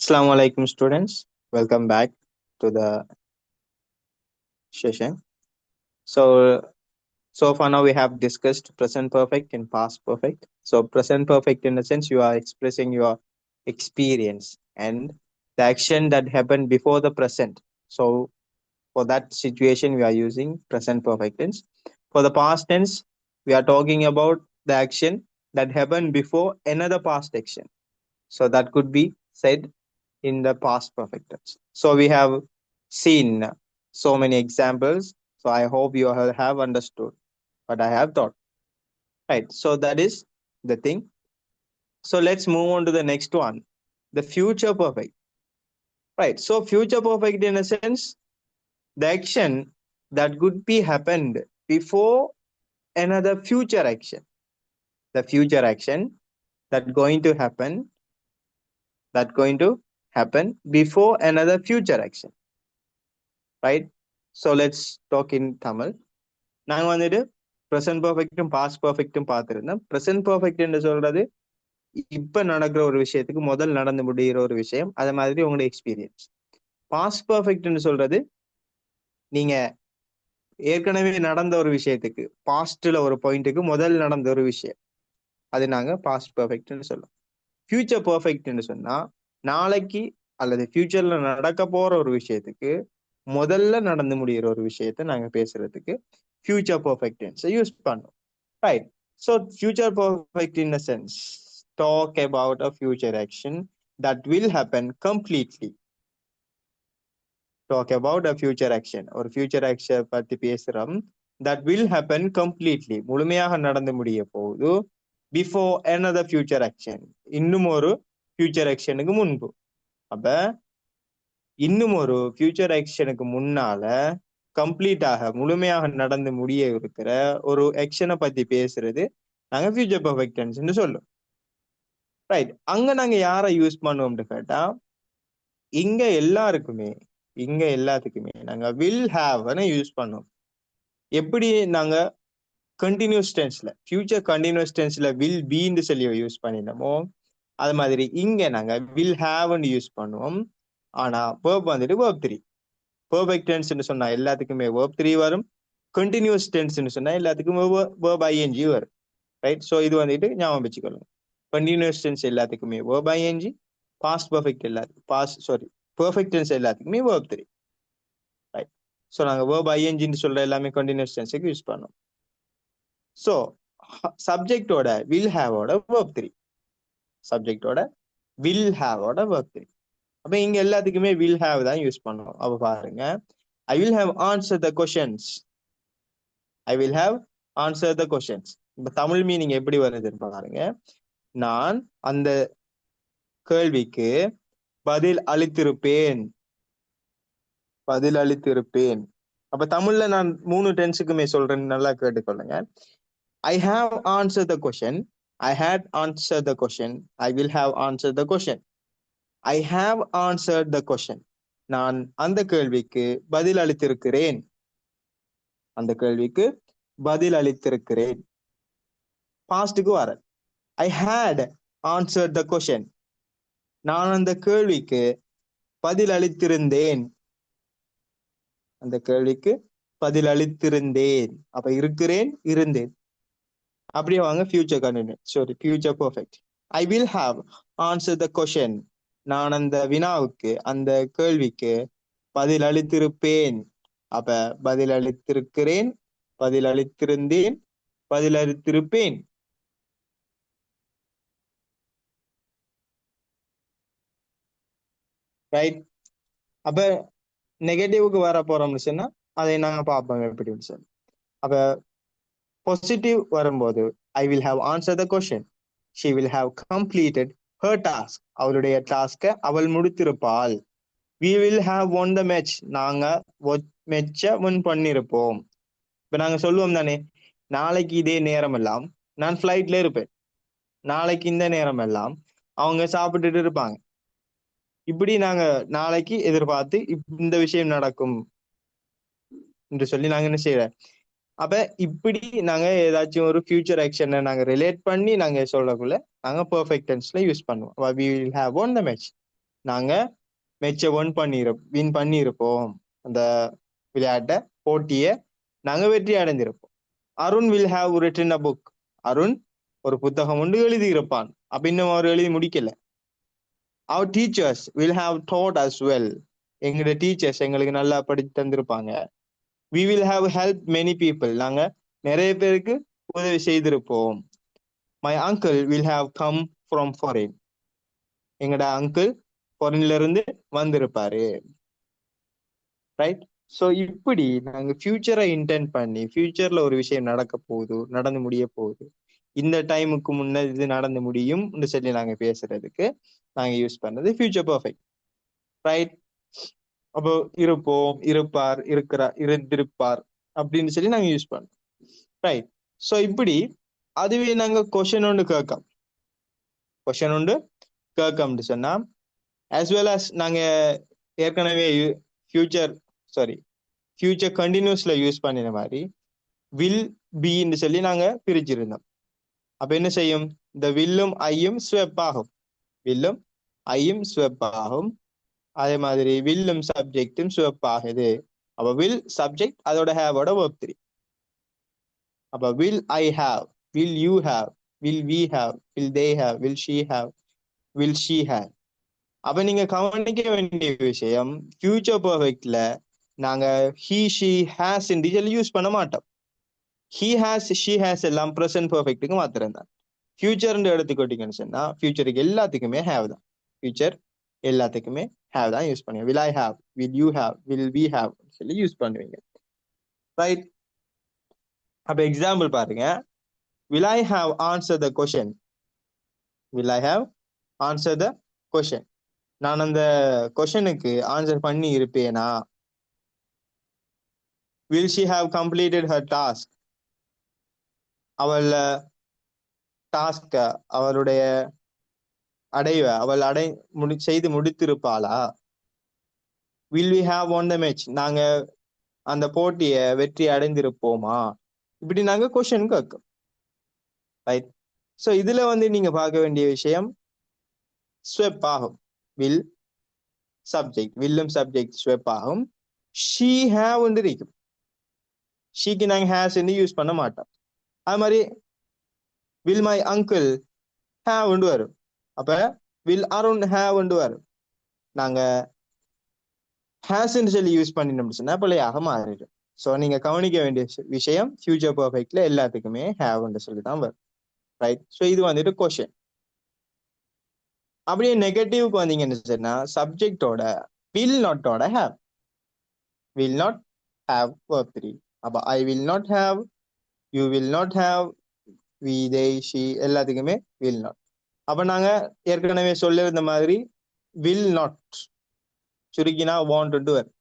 Assalamu alaikum students. Welcome back to the session. So far now we have discussed present perfect and past perfect. So present perfect in the sense you are expressing your experience and the action that happened before the present. So for that situation we are using present perfect tense. For the past tense we are talking about the action that happened before another past action. So that could be said in the past perfect tense. So we have seen so many examples. So I hope you all have understood what I have taught. Right. So that is the thing. So let's move on to the next one. The future perfect. Right. So future perfect in a sense, the action that could be happened before another future action. The future action that going to happen before another future action. Right. So let's talk in Tamil. நாங்க வந்துட்டு present பர்ஃபெக்டும் past பர்ஃபெக்டும் பார்த்துருந்தோம். Present பர்ஃபெக்ட்னு சொல்றது இப்ப நடக்கிற ஒரு விஷயத்துக்கு முதல் நடந்து முடிகிற ஒரு விஷயம், அது மாதிரி உங்களோட எக்ஸ்பீரியன்ஸ். பாஸ்ட் பர்ஃபெக்ட்னு சொல்றது நீங்க ஏற்கனவே நடந்த ஒரு விஷயத்துக்கு பாஸ்ட்ல ஒரு பாயிண்ட்டுக்கு முதல் நடந்த ஒரு விஷயம், அது நாங்க பாஸ்ட் பர்ஃபெக்ட்னு சொல்லுவோம். ஃபியூச்சர் பர்ஃபெக்ட்னு சொன்னா நாளைக்கு அல்லது ஃபியூச்சர்ல நடக்க போற ஒரு விஷயத்துக்கு முதல்ல நடந்து முடிகிற ஒரு விஷயத்த நாங்க பேசுறதுக்கு future perfect tense use பண்ணும். Right. So future perfect in a sense talk about a future action that will happen completely. Talk about a future action or future action பத்தி பேசுறோம் that will happen completely முழுமையாக நடந்து முடிய போகுது before another future action இன்னும் ஒரு future actionக்கு முன்பு. அப்ப இன்னும் ஒரு future actionக்கு முன்னால கம்ப்ளீட்டாக முழுமையாக நடந்து முடிய இருக்கிற ஒரு ஆக்ஷனை பத்தி பேசுறது நாங்க ஃபியூச்சர் பர்ஃபெக்ட் டென்ஸ்னு சொல்லுவோம். ரைட். அங்க நாங்க யாரை யூஸ் பண்ணுவோம்னு கேட்டா இங்க எல்லாத்துக்குமே நாங்க வில் ஹேவ்னு யூஸ் பண்ணுவோம். எப்படி நாங்க கண்டினியூஸ் டென்ஸ்ல ஃபியூச்சர் கண்டினியூஸ் டென்ஸ்ல வில் பீன்னு சொல்லி யூஸ் பண்ணினோமோ அது மாதிரி இங்க நாங்க வில் ஹேவ்னு யூஸ் பண்ணுவோம். ஆனா வேர்ப் வந்துட்டு வேர்ப் 3. பெர்ஃபெக்ட் டென்ஸ்னு சொன்னா எல்லாத்துக்குமே verb 3 வரும். கண்டினியூஸ் டென்ஸ்னு சொன்னா எல்லாத்துக்கும் verb ing வரும். ரைட். ஸோ இது வந்துட்டு ஞாபகம் வச்சுக்கணும். கண்டினியூஸ் டென்ஸ் எல்லாத்துக்குமே verb ing, past perfect perfect tense எல்லாத்துக்குமே verb 3. ரைட். ஸோ நாங்க verb ingன்னு சொல்ற எல்லாமே கண்டினியூஸ் டென்ஸுக்கு யூஸ் பண்ணோம். ஸோ சப்ஜெக்டோட வில் ஹேவோட verb 3. சப்ஜெக்டோட வில் ஹேவோட verb 3. அப்ப இங்க எல்லாத்துக்குமே வில் ஹேவ் தான் யூஸ் பண்ணுவோம். அப்ப பாருங்க, ஐ will have answer the questions. I will have answer the questions. இப்ப தமிழ் மீனிங் எப்படி வருதுன்னு பாருங்க. நான் அந்த கேள்விக்கு பதில் அளித்திருப்பேன். அப்ப தமிழ்ல நான் 3 டென்ஸுக்குமே சொல்றேன், நல்லா கேட்டுக்கொள்ளுங்க. I have answer the question, I had answer the question, I will have answer the question. I have answered the question. நான் அந்த கேள்விக்கு பதில் அளித்திருக்கிறேன். பாஸ்டுக்கு வர I had answered the question. நான் அந்த கேள்விக்கு பதில் அளித்திருந்தேன். அப்ப இருக்கிறேன், இருந்தேன். அப்படியே வாங்க future future perfect. I will have answered the question. நான் அந்த வினாவுக்கு அந்த கேள்விக்கு பதில் அளித்திருப்பேன். அப்ப பதில் அளித்திருக்கிறேன், பதில் அளித்திருந்தேன், பதில் அளித்திருப்பேன். ரைட். அப்ப நெகட்டிவ்க்கு வர போறோம்னு சொன்னா அதை நாங்க பார்ப்போம் எப்படின்னு சொல்லி. அப்ப பாசிட்டிவ் வரும்போது ஐ will have answer the question, she will have completed her task. அவளுடைய டாஸ்கை அவள் முடித்திருப்பாள். we will have won the match. நாங்க மேட்சை வின் பண்ணிருப்போம். இப்ப நாங்க சொல்லுவோம் தானே, நாளைக்கு இதே நேரம் எல்லாம் நான் ஃபிளைட்ல இருப்பேன், நாளைக்கு இந்த நேரம் எல்லாம் அவங்க சாப்பிட்டுட்டு இருப்பாங்க. இப்படி நாங்க நாளைக்கு எதிர்பார்த்து இந்த விஷயம் நடக்கும் என்று சொல்லி நாங்க என்ன செய்யற. அப்ப இப்படி நாங்க ஏதாச்சும் ஒரு ஃபியூச்சர் ஆக்ஷனை நாங்க ரிலேட் பண்ணி நாங்க சொல்லக்குள்ள நாங்க பெர்ஃபெக்ட் டென்ஸ்ல யூஸ் பண்ணுவோம். we will have won the match. நாங்க மேட்ச வின் பண்ணியிருப்போம். அந்த விளையாட்ட போட்டிய நாங்க வெற்றி அடைந்திருப்போம். Arun will have written a book. Arun ஒரு புத்தகம் ஒன்று எழுதியிருப்பான். அப்ப இன்னும் அவர் எழுதி முடிக்கல. அவர் teachers will have taught as well. எங்களோட டீச்சர்ஸ் எங்களுக்கு நல்லா படித்து தந்திருப்பாங்க. we will have helped many people. நாங்க நிறைய பேருக்கு உதவி செய்திருப்போம். my uncle will have come from foreign. எங்கட அங்கிள் ஃபாரின்ல இருந்து வந்திருப்பாரு. ரைட். சோ இப்படி நாங்க ஃபியூச்சரை இன்டென்ட் பண்ணி ஃபியூச்சர்ல ஒரு விஷயம் நடக்க போகுது, நடந்து முடிய போகுது, இந்த டைமுக்கு முன்ன இது நடந்து முடியும் சொல்லி நாங்க பேசுறதுக்கு நாங்க யூஸ் பண்ணது ஃபியூச்சர் பர்ஃபெக்ட். ரைட். அப்போ இருப்போம், இருப்பார், இருக்கிறார், இருந்திருப்பார் அப்படின்னு சொல்லி நாங்க யூஸ் பண்ணோம். ரைட். சோ இப்படி அதுவே நாங்க கொஸ்டின் ஒன்று கேட்கோம். கொஸ்டின் ஒன்று கேட்கோம்னு சொன்னா as well as நாங்க ஏற்கனவே ஃபியூச்சர் கண்டினியூஸ்ல யூஸ் பண்ணின மாதிரி வில் பின்னு சொல்லி நாங்க பிரிச்சிருந்தோம். அப்ப என்ன செய்யும்? இந்த வில்லும் ஐயும் ஸ்வெப் ஆகும். வில்லும் ஐயும் ஸ்வெப் ஆகும். அதே மாதிரி வில்லும் சப்ஜெக்டும் ஸ்வெப் ஆகுது. அப்ப வில் சப்ஜெக்ட் அதோட ஹேவோட verb 3. அப்ப will I have, will you have, will we have, will they have, will she have, will she have. அப்ப நீங்க கவனிக்க வேண்டிய விஷயம், ஃபியூச்சர் பர்ஃபெக்ட்ல நாங்க ஹி ஷீ ஹேஸ் சொல்லி யூஸ் பண்ண மாட்டோம். ஹி ஹேஸ் ஷீ ஹேஸ் எல்லாம் ப்ரெசன்ட் பர்ஃபெக்ட்டுக்கு மாத்திரம் தான். ஃபியூச்சர்னு எடுத்துக்கிட்டீங்கன்னு சொன்னா ஃபியூச்சருக்கு எல்லாத்துக்குமே ஹேவ் தான். ஃபியூச்சர் எல்லாத்துக்குமே ஹேவ் தான் யூஸ் பண்ணுவீங்க. Will I have, will you have, will we have சொல்லி யூஸ் பண்ணுவீங்க. ரைட். அப்ப எக்ஸாம்பிள் பாருங்க. Will I have answer the question. Will I have answer the question. நான் அந்த கொஷனுக்கு ஆன்சர் பண்ணி இருப்பேனா? Will she have completed her task. அவள் டாஸ்க அவளுடைய அவள் செய்து முடித்திருப்பாளா? Will we have won the match. நாங்க அந்த போட்டிய வெற்றி அடைந்திருப்போமா? இப்படி நாங்க கொஸ்டின் கேட்கும். ரைட். சோ இதுல நீங்க பார்க்க வேண்டிய விஷயம் ஸ்வெப் ஆகும். வில் சப்ஜெக்ட், வில்லும் சப்ஜெக்ட் ஸ்வெப் ஆகும். ஷீ ஹேவ் இருக்கும். ஷீக்கு நாங்க ஹேஸ் யூஸ் பண்ண மாட்டோம். அது மாதிரி வில் மை அங்கிள் ஹேவ் வரும். அப்ப வில் அருண் ஹேவ் வரும். நாங்க ஹேஸ் சொல்லி யூஸ் பண்ணினோம்னு சொன்னா பிள்ளையாக மாறிடும். சோ நீங்க கவனிக்க வேண்டிய விஷயம் ஃபியூச்சர் பர்ஃபெக்ட்ல எல்லாத்துக்குமே ஹேவ் சொல்லி தான் வரும். ரைட். சோ இது கொஸ்டின். அப்படியே நெகட்டிவ்க்கு வந்தீங்கன்னு சொன்னா சப்ஜெக்டோட வில் நாட்டோட have. Will not have verb 3. அப்ப I will not have, you will not have, we they she எல்லாத்துக்குமே வில் நாட். அப்ப நாங்க ஏற்கனவே சொல்லிருந்த மாதிரி வில் நாட் சுருக்கினா வாண்ட் டு வரும்.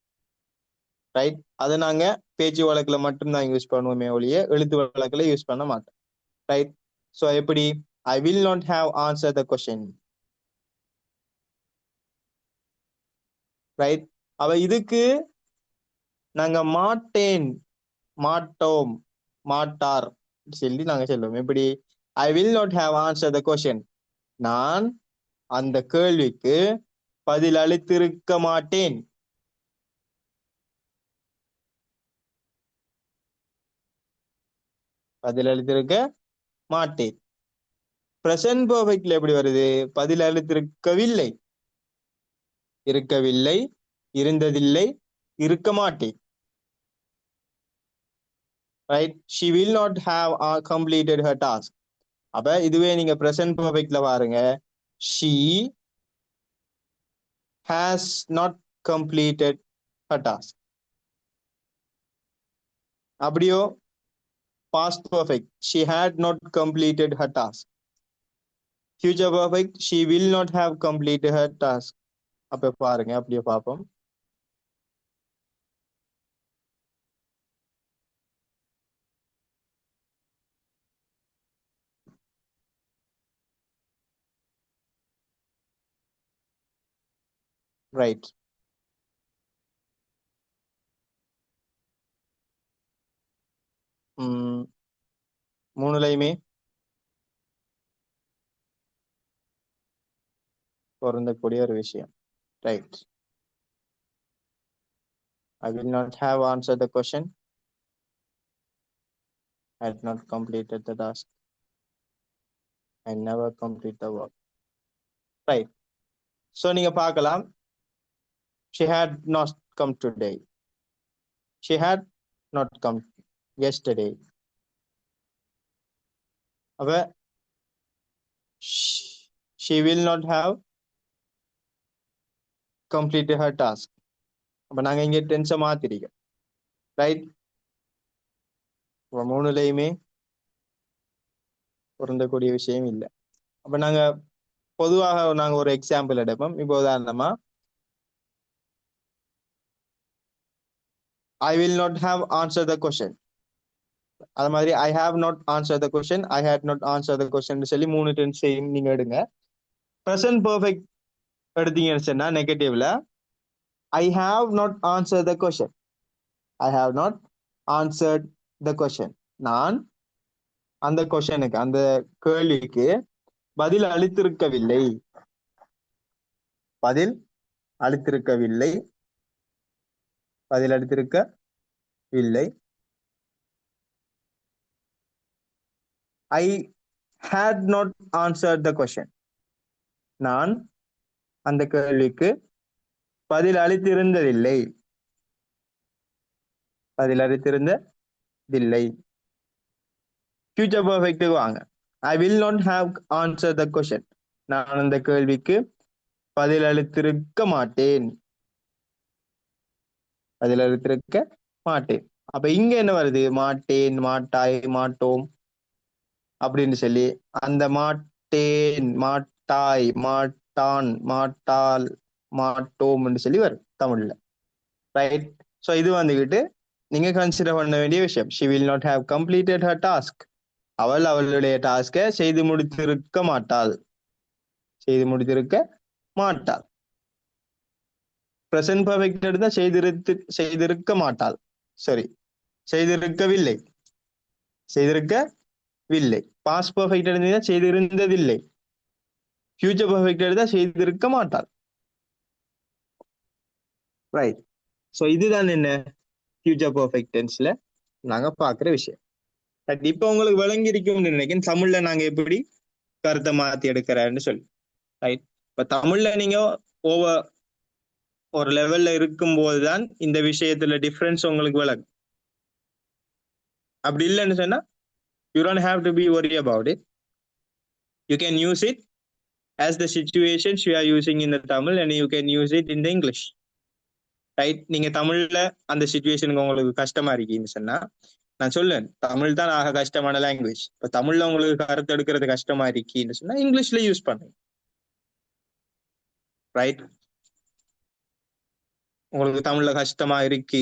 ரைட். அதை நாங்க பேச்சு வழக்குல மட்டும்தான் யூஸ் பண்ணுவோமே ஒழிய எழுத்து வழக்குல யூஸ் பண்ண மாட்டோம். ரைட். சோ எப்படி? ஐ will not have answer the question. Right. அவ இதுக்கு நாங்க மாட்டேன், மாட்டோம், மாட்டார் சொல்லி நாங்க சொல்லுவோம். எப்படி? ஐ will not have answer the question. நான் அந்த கேள்விக்கு பதில் அளித்திருக்க மாட்டேன். பதில் அளித்திருக்க மாட்டேன். பிரசன்ட் பர்ஃபெக்ட்ல எப்படி வருது? பதில் அளித்திருக்கவில்லை, இருக்கவில்லை, இருந்ததில்லை, இருக்க மாட்டேன். Right. She will not have completed her task. அப்ப இதுவே நீங்க பிரசன்ட் பர்ஃபெக்ட்ல பாருங்க. She has not completed her task. அப்படியோ past perfect, she had not completed her task. Future perfect, she will not have completed her task. அப்ப பாருங்க, அப்படியே பார்ப்போம். Right. மூணுலையுமே பொருந்தக்கூடிய ஒரு விஷயம். Right. I will not have answered the question. I had not completed the task. I never complete the work. Right. So நீங்க பார்க்கலாம். She had not come today. She had not come yesterday. அவ she will not have completed her task. அப்ப நாங்க இங்க டென்ஸை மாத்திருக்கோம். Right. மூணுலையுமே பொருந்தக்கூடிய விஷயம் இல்லை. அப்ப நாங்க பொதுவாக நாங்க ஒரு எக்ஸாம்பிள் எடுப்போம். இப்போ உதாரணமா I will not have answered the question. அது மாதிரி I have not answered the question, I had not answered the question சொல்லி மூணு டென்ஸ் நீங்க எடுங்க. ப்ரெசன்ட் பெர்ஃபெக்ட் எடுத்தீங்கன்னு சொன்னா நெகட்டிவ்ல I have not answered the question. I have not answered the question. நான் அந்த கொஸ்டனுக்கு அந்த கேள்விக்கு பதில் அளித்திருக்கவில்லை. பதில் அளித்திருக்கவில்லை. பதில் அளித்திருக்கவில்லை. I had not answered the question. நான் அந்த கேள்விக்கு பதில் அளித்திருந்ததில்லை. பதில் அளித்திருந்ததில்லை. ஃபியூச்சர் பெர்ஃபெக்ட்டுக்கு வாங்க. I will not have answered the question. நான் அந்த கேள்விக்கு பதில் அளித்திருக்க மாட்டேன். பதில் அளித்திருக்க மாட்டேன். அப்ப இங்க என்ன வருது? மாட்டேன், மாட்டாய், மாட்டோம் அப்படின்னு சொல்லி அந்த மாட்டேன், மாட்டாய், மாட்டான், மாட்டால், மாட்டோம்னு சொல்லி வரும் தமிழ்ல. ரைட். ஸோ இது வந்துகிட்டு நீங்க கன்சிடர் பண்ண வேண்டிய விஷயம். She will not have completed her task. அவள் அவளுடைய டாஸ்கை செய்து முடித்திருக்க மாட்டாள். செய்து முடித்திருக்க மாட்டாள். பிரசன்ட் பெர்ஃபெக்ட் எடுத்தா செய்திருக்க மாட்டாள். சரி, செய்திருக்கவில்லை. செய்திருக்கவில்லை. பாஸ்ட் பெர்ஃபெக்ட் எடுத்தா செய்திருந்ததில்லை. ஃபியூச்சர் பெர்ஃபெக்ட் எடுத்தா செய்திருக்க மாட்டாள். ரைட். ஸோ இதுதான் என்ன ஃபியூச்சர் பெர்ஃபெக்ட் டென்ஸ்ல நாங்க பாக்குற விஷயம். இப்ப உங்களுக்கு விளங்கி இருக்கும்னு நினைக்கிறேன் தமிழ்ல நாங்க எப்படி கருத்தை மாத்தி எடுக்கிறேன்னு சொல்லி. ரைட். இப்ப தமிழ்ல நீங்க ஓவர் ஒரு லெவல்ல இருக்கும் போதுதான் இந்த விஷயத்துல டிஃபரன்ஸ் உங்களுக்கு விளக்கும். அப்படி இல்லைன்னு சொன்னா you don't have to be worried about it. You can use it as the situations you are using in the Tamil and you can use it in the English. Right. நீங்க தமிழ்ல அந்த சிச்சுவேஷனுக்கு உங்களுக்கு கஷ்டமா இருக்கீங்கன்னு சொன்னா நான் சொல்லேன் தமிழ் தான் ஆக கஷ்டமான லாங்குவேஜ். இப்ப தமிழ்ல உங்களுக்கு கருத்து எடுக்கிறது கஷ்டமா இருக்கீன்னு சொன்னா இங்கிலீஷ்ல யூஸ் பண்ணுங்க. ரைட். உங்களுக்கு தமிழ்ல கஷ்டமா இருக்கு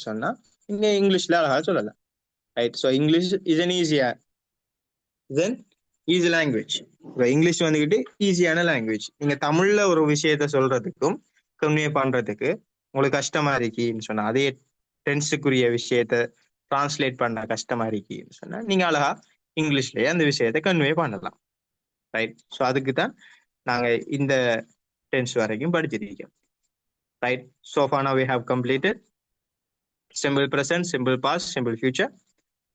சொன்னா நீங்க இங்கிலீஷ்ல அழகா சொல்லலாம். Right. So English is an easy language. இப்போ இங்கிலீஷ் வந்துக்கிட்டு ஈஸியான லாங்குவேஜ். நீங்க தமிழ்ல ஒரு விஷயத்த சொல்றதுக்கும் கன்வே பண்றதுக்கு உங்களுக்கு கஷ்டமா இருக்கீன்னு சொன்னா அதே டென்ஸுக்குரிய விஷயத்த டிரான்ஸ்லேட் பண்ண கஷ்டமா இருக்கீன்னு சொன்னா நீங்க அழகா இங்கிலீஷ்லயே அந்த விஷயத்த கன்வே பண்ணலாம். ரைட். ஸோ அதுக்கு தான் நாங்க இந்த டென்ஸ் வரைக்கும் படிச்சிருக்கோம். Right. So far now we have completed simple present, simple past, simple future,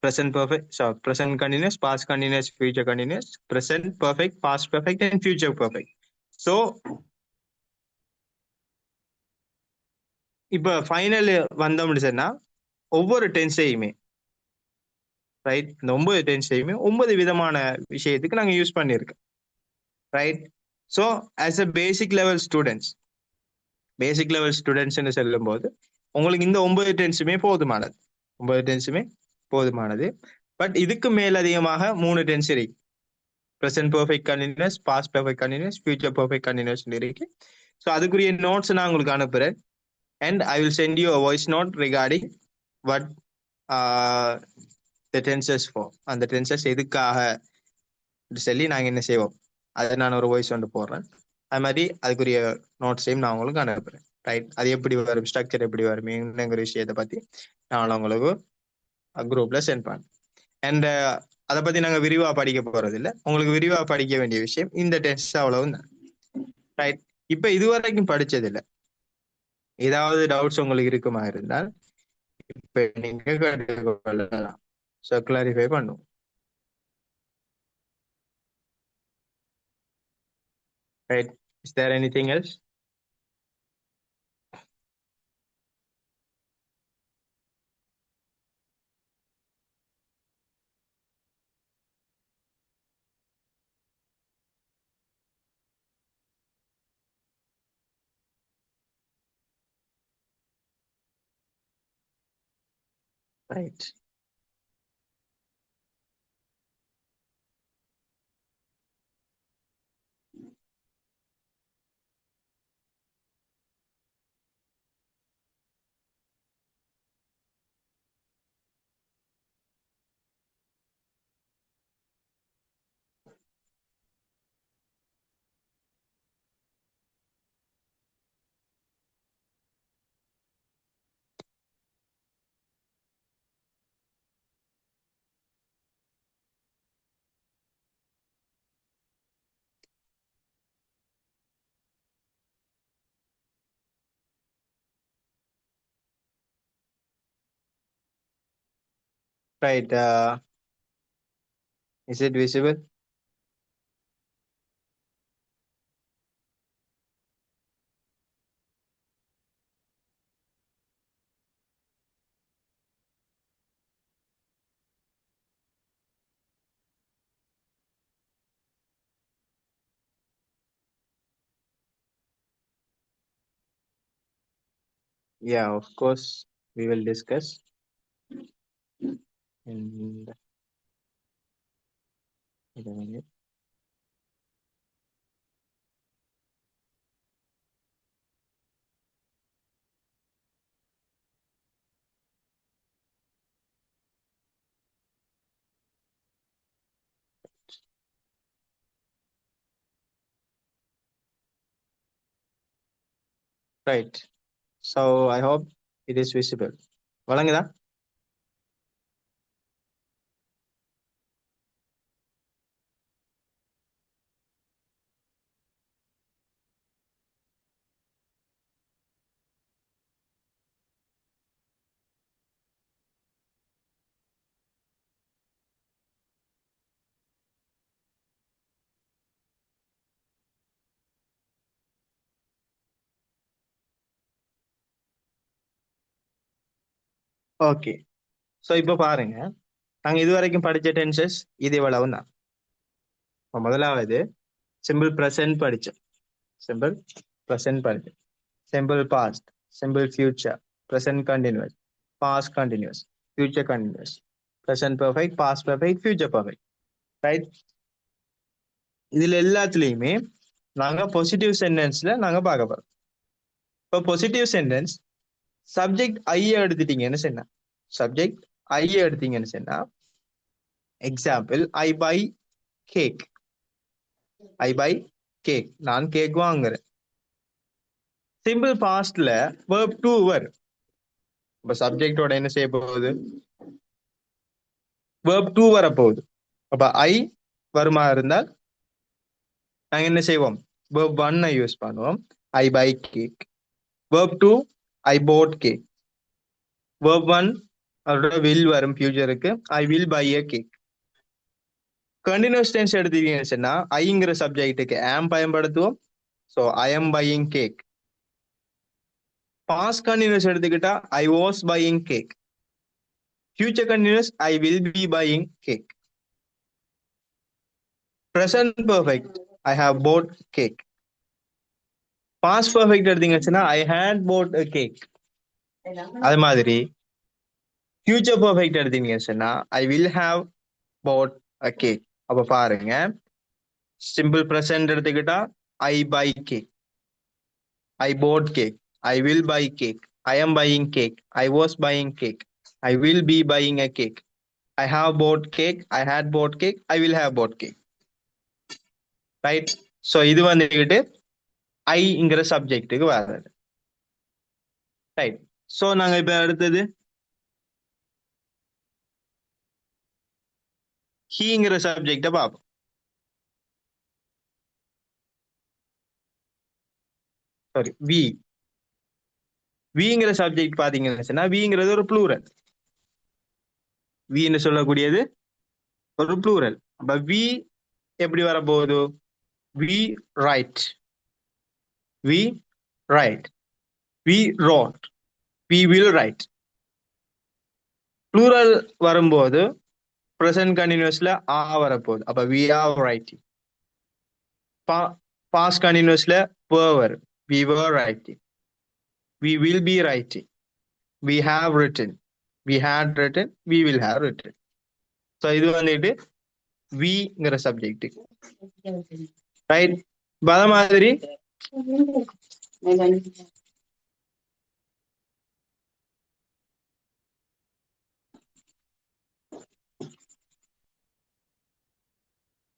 present perfect, so present continuous, past continuous, future continuous, present perfect, past perfect and future perfect. So இப்ப final வந்தோம்னு சொன்னா ஒவ்வொரு டென்ஸையுமே right இந்த 9 டென்ஸையுமே 9 விதமான விஷயத்துக்கு நாங்க use பண்ணியிருக்கோம். Right. So as a basic level ஸ்டூடெண்ட்ஸ்ன்னு சொல்லும் போது உங்களுக்கு இந்த 9 டென்ஸுமே போதுமானது. பட் இதுக்கு மேல் அதிகமாக 3 டென்ஸ் இருக்கு. Present perfect continuous, past perfect continuous, future perfect continuous இருக்கு. ஸோ அதுக்குரிய நோட்ஸ் நான் உங்களுக்கு அனுப்புறேன். And I will send you a voice note regarding what the tenses for. அந்த டென்சஸ் எதுக்காக சொல்லி நாங்கள் என்ன செய்வோம் அதை நான் ஒரு வாய்ஸ் ஒன்று போடுறேன். அது மாதிரி அதுக்குரிய நோட்ஸையும் நான் உங்களுக்கு அனுப்புறேன். ரைட். அது எப்படி வரும், ஸ்ட்ரக்சர் எப்படி வரும், என்னங்கிற விஷயத்தை பற்றி நான் உங்களுக்கு குரூப்ல சென்ட் பண்ணேன். அண்ட் அதை பற்றி நாங்கள் விரிவாக படிக்க போறது இல்லை. உங்களுக்கு விரிவாக படிக்க வேண்டிய விஷயம் இந்த டென்ஸ் அவ்வளவு தான். ரைட். இப்ப இதுவரைக்கும் படிச்சது இல்ல. ஏதாவது டவுட்ஸ் உங்களுக்கு இருக்குமா இருந்தால் இப்ப நீங்க கேட்டுக்கொள்ளலாம். ஸோ கிளாரிஃபை பண்ணும். Right. Is there anything else? Right. Right. Is it visible? Yeah, of course. We will discuss. And wait a minute. Right. So I hope it is visible. வழங்குதா? ஓகே. ஸோ இப்போ பாருங்க, நாங்க இது வரைக்கும் படிச்ச tenses இது இவ்வளவு தான். இப்போ முதலாவது சிம்பிள் ப்ரெசன்ட் படிச்சோம். சிம்பிள் ப்ரெசன்ட் படிச்சோம். Simple past, simple future, present continuous, past continuous, future continuous, present perfect, past perfect, future perfect. Right. இதுல எல்லாத்துலயுமே நாங்க பாசிட்டிவ் சென்டென்ஸ்ல நாங்க பார்க்க போறோம். இப்போ பாசிட்டிவ் சென்டென்ஸ் சப்ஜெக்ட் ஐய எடுத்துட்டீங்கன்னு சொன்னா, சப்ஜெக்ட் ஐய எடுத்தீங்கன்னு சொன்னா, example I buy cake. I buy cake, நான் கேக் வாங்குறேன். சிம்பிள் பாஸ்ட்ல verb to வரும். இப்ப சப்ஜெக்டோட என்ன செய்ய போகுது? verb to வரப்போகுது. அப்ப ஐ வருமா இருந்தால் நாங்க என்ன செய்வோம்? verb 1 யூஸ் பண்ணுவோம். I buy cake. verb 2 I bought cake. verb 1 அதோட வில் வரும் ஃபியூச்சருக்கு. I will buy a cake. Continuous tense எடுத்தீங்கன்னு சொன்னா ஐங்கிற சப்ஜெக்ட்டுக்கு ஆம் பயன்படுத்துவோம். So I am buying cake. Past continuous எடுத்துக்கிட்டா I was buying cake. Future continuous I will be buying cake. Present perfect I have bought cake. Past perfect எடுத்தீங்கன்னா I had bought a cake. அது மாதிரி future perfect எடுத்தீங்கன்னு சொன்னா ஐ will have bought a cake. அப்ப பாருங்க, simple present எடுத்துக்கிட்டா I buy cake, I bought cake, I will buy cake, I am buying cake, I was buying cake, I will be buying a cake, I have bought cake, I had bought cake, I will have bought cake. Right. So இது வந்துக்கிட்டு ஐங்கிற சப்ஜெக்ட்டுக்கு வர்றது. Right. So நாங்க இப்ப அடுத்தது ஹீங்கிற சப்ஜெக்ட பார்ப்போம். Sorry விங்கிற subject பாத்தீங்கன்னு சொன்னா விங்கிறது ஒரு ப்ளூரல். வின்னு சொல்லக்கூடியது ஒரு ப்ளூரல். அப்ப வி எப்படி வரப்போகுது? We write, we write, we wrote, we will write. Plural வரும்போது ப்ரெசன்ட் கண்டினியூஸ்ல ஆ வரப்போகுது. அப்ப வி ஆர் ரைட்டிங். பாஸ்ட் கண்டினியூஸ்ல வரும், we were writing, we will be writing, we have written, we had written, we will have written. So இது வந்துட்டு விங்கிற subject. Right. அத மாதிரி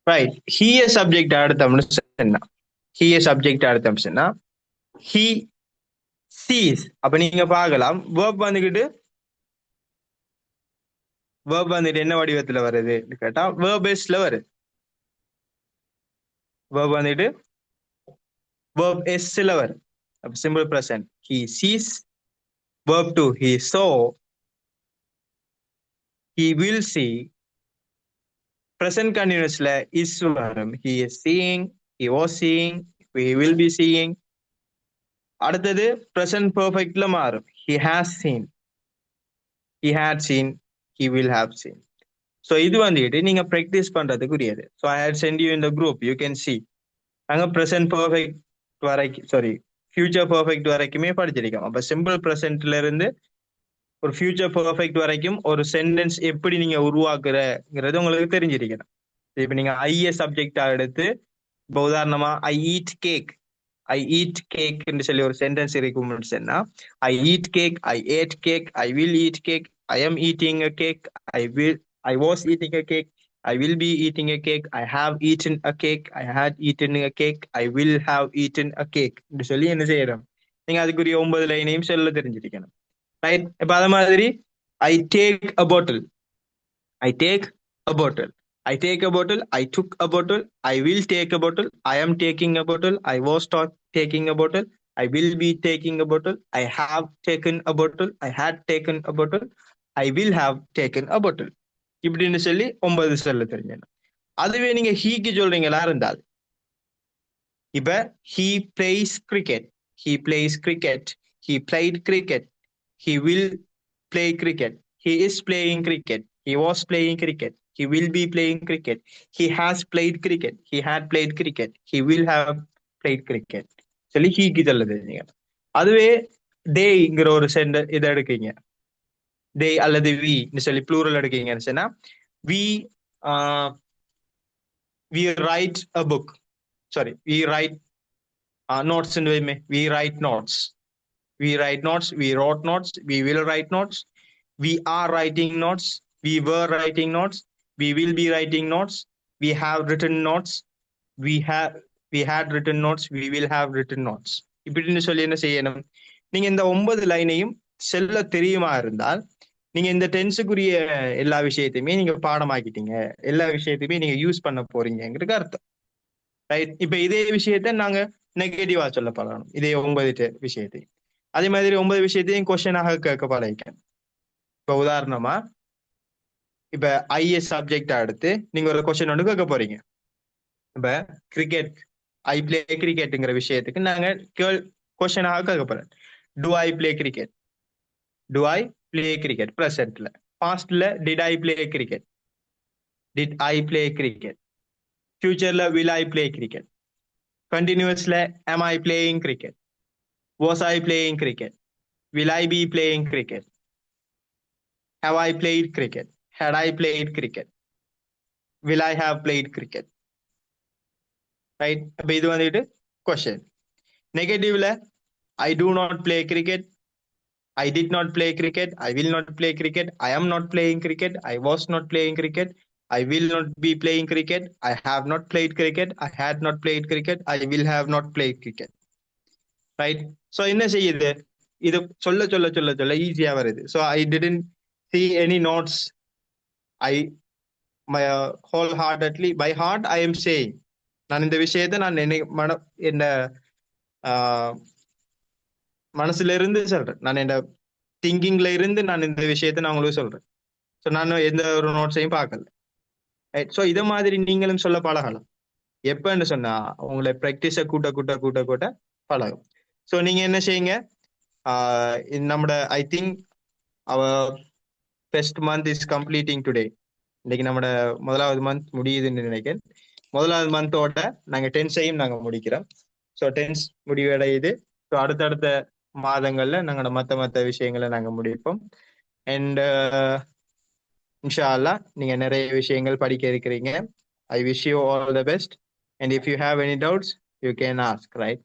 ரைட், ஹீய சப்ஜெக்ட் அடுத்தோம்னு சொன்னா, ஹீய சப்ஜெக்ட் அடுத்தோம் சொன்னா ஹீ சீஸ். அப்ப நீங்க பார்க்கலாம் வேர்ப் வந்துகிட்டு என்ன வடிவத்துல வருது கேட்டா வேர்ப் எஸ்ல வருது. வேர்ப் வந்துட்டு வேர்ப் எஸ்ல வருது. அப்ப simple present he sees. Verb 2 he saw, he will see. Present கண்டினியூஸ்ல இஸ் வரும், he is seeing, he was seeing, he will be seeing. அடுத்தது பிரசன்ட் பெர்ஃபெக்ட்ல மாறும், he has seen, he had seen, he will have seen. So இது வந்துட்டு நீங்க practice பண்றதுக்குரியது. So I had sent you in the group, you can see. நாங்க present perfect வரைக்கும், sorry future perfect வரைக்குமே படிச்சிருக்கோம். அப்ப சிம்பிள் ப்ரெசென்ட்ல இருந்து ஒரு ஃபியூச்சர் பெர்ஃபெக்ட் வரைக்கும் ஒரு சென்டென்ஸ் எப்படி நீங்க உருவாக்குறங்கிறது உங்களுக்கு தெரிஞ்சிருக்கணும். இப்ப நீங்க ஐய சப்ஜெக்டா எடுத்து, இப்போ உதாரணமா I eat cake, I eat cake என்று சொல்லி ஒரு சென்டென்ஸ் இருக்கும்னு சொன்னா, I eat cake, I ate cake, I will eat cake, I am eating a cake, I was eating a cake, I will be eating a cake, I have eaten a cake, I had eaten a cake, I will have eaten a cake என்று சொல்லி என்ன செய்யறோம், நீங்க அதுக்குரிய 9 லைனையும் சொல்ல தெரிஞ்சிருக்கணும். Right. இப்ப அத மாதிரி I take a bottle, I take a bottle. I take a bottle. I took a bottle. I will take a bottle. I am taking a bottle. I was taking a bottle. I will be taking a bottle. I have taken a bottle. I had taken a bottle. I will have taken a bottle. இப்படின்னு சொல்லி 9 சொல்ல தெரிஞ்சணும். அதுவே நீங்க ஹீக்கு சொல்றீங்களா இருந்தால், இப்ப he plays cricket, he plays cricket, he played cricket, he will play cricket, he is playing cricket, he was playing cricket, he will be playing cricket, he has played cricket, he had played cricket, he will have played cricket சொல்லி ஹீக்கு சொல்லுது. நீங்க அதுவே டேங்கிற ஒரு centre இதை எடுக்கீங்க, டே அல்லது we சொல்லி plural எடுக்கீங்கன்னு சொன்னா, we we write a book, sorry we write notes in way में we write notes, we write notes, we wrote notes, we will write notes, we are writing notes, we were writing notes, we will be writing notes, we have written notes, we had written notes, we will have written notes. இப்படின்னு சொல்லி என்ன செய்யணும், நீங்க இந்த 9 லைனையும் செல்ல தெரியுமா இருந்தால் நீங்க இந்த டென்ஸுக்குரிய எல்லா விஷயத்தையுமே நீங்க பாடமாக்கிட்டீங்க, எல்லா விஷயத்தையுமே நீங்க யூஸ் பண்ண போறீங்கிறது அர்த்தம். ரைட். இப்ப இதே விஷயத்த நாங்க நெகட்டிவா சொல்ல பழகணும், இதே 9 விஷயத்தை. அதே மாதிரி 9 விஷயத்தையும் கொஸ்டினாக கேட்க பழகிக்கணும். இப்ப உதாரணமா இப்ப ஐஎஸ் சப்ஜெக்டா எடுத்து நீங்க ஒரு கொஸ்டின் ஒன்று கேட்க போறீங்க. இப்ப கிரிக்கெட், ஐ பிளே கிரிக்கெட்டுங்கிற விஷயத்துக்கு நாங்க கொஸ்டினாக கேட்க போறோம். Do I play cricket, do I play cricket பிரசன்ட்ல. பாஸ்ட்ல did I play cricket, did I play cricket. ஃபியூச்சர்ல will I play cricket. Continuously, am I playing cricket? Was I playing cricket? Will I be playing cricket? Have I played cricket? Had I played cricket? Will I have played cricket? Right? அப்ப இது வந்துட்டு question. நெகட்டிவ்ல I do not play cricket, I did not play cricket, I will not play cricket, I am not playing cricket, I was not playing cricket, I will not be playing cricket, I have not played cricket, I had not played cricket, I will have not played cricket. Right. So என்ன செய்யுது, இது சொல்ல சொல்ல சொல்ல சொல்ல ஈஸியா வருது. So I didn't see any notes, I my wholeheartedly by heart I am saying, நான் இந்த விஷயத்தை நான் என்ன மனசுல இருந்து சொல்றேன். நான் என் திங்கிங்ல இருந்து நான் இந்த விஷயத்த நான் உங்களுக்கு சொல்றேன். சோ நான் எந்த ஒரு நோட்ஸையும் பார்க்கல. ரைட். சோ இத மாதிரி நீங்களும் சொல்ல பழகலாம். எப்பன்னு சொன்னா, உங்கள பிராக்டிஸ கூட்ட கூட்ட கூட்ட கூட்ட பழகும். சோ நீங்க என்ன செய்யுங்க? ஆ நம்மட I think our first month is completing today. இன்னைக்கு நம்மட 1வது மந்த் முடியுதுன்னு நினைக்கிறேன். 1வது மந்தோட நாங்க 10ஸையும் நாங்க முடிக்கிறோம். சோ 10ஸ் முடிவடையுது. சோ அடுத்தடுத்த மாதங்கள்ல நாங்க மத்த விஷயங்கள நாங்க முடிப்போம். அண்ட் இன்ஷா அல்லாஹ் நீங்க நிறைய விஷயங்கள் படிக்க இருக்கிறீங்க. I wish you all the best. And if you have any doubts you can ask right.